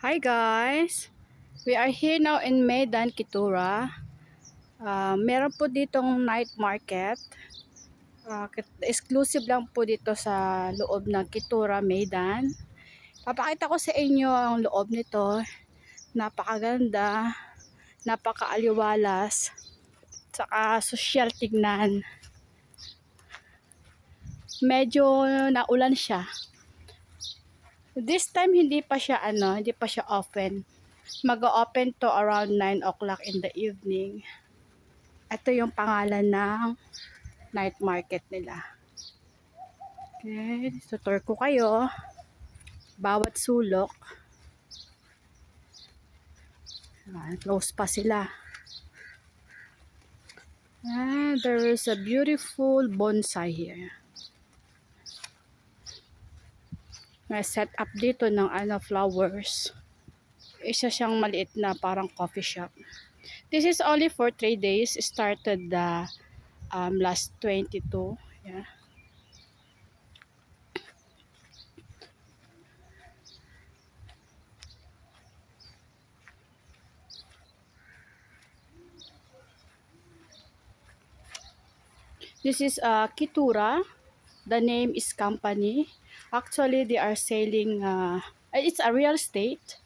Hi guys! We are here now in Meydan, Kitura. Meron po ditong night market. Exclusive lang po dito sa loob ng Kitura, Meydan. Papakita ko sa inyo ang loob nito. Napakaganda, napakaaliwalas, saka sosyal tignan. Medyo naulan siya. This time hindi pa siya open. Mag-open to around 9 o'clock in the evening. Ito yung pangalan ng night market nila. Okay, tutur ko kayo. Bawat sulok. Close pa sila. And there is a beautiful bonsai here. May set up dito ng flowers. Isa siyang maliit na parang coffee shop. This is only for 3 days. Started last 22. Yeah. This is Kitura. The name is company. Actually, they are selling, it's a real estate.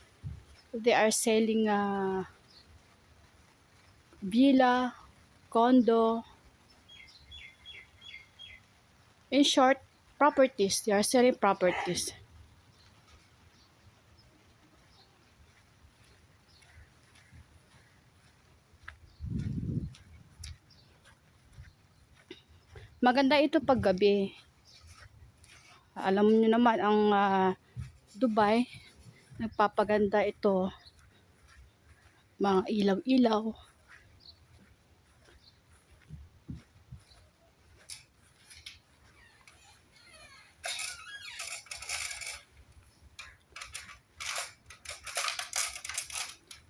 They are selling villa, condo. In short, properties. They are selling properties. Maganda ito pag gabi. Alam niyo naman ang Dubai, nagpapaganda ito. Mga ilaw-ilaw.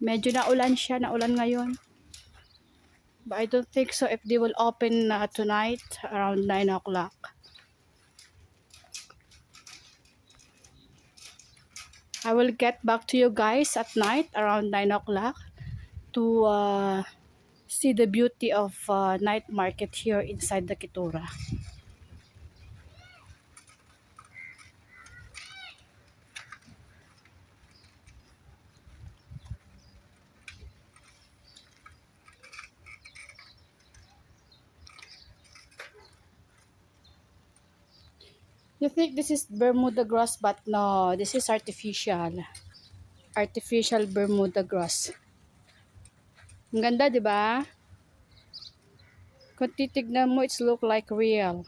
Medyo naulan siya, naulan ngayon. But I don't think so if they will open tonight around 9 o'clock. I will get back to you guys at night around 9 o'clock to see the beauty of night market here inside the Kitura. You think this is Bermuda grass, but no, this is artificial. Artificial Bermuda grass. Ang ganda, di ba? Kung titignan mo, it's look like real.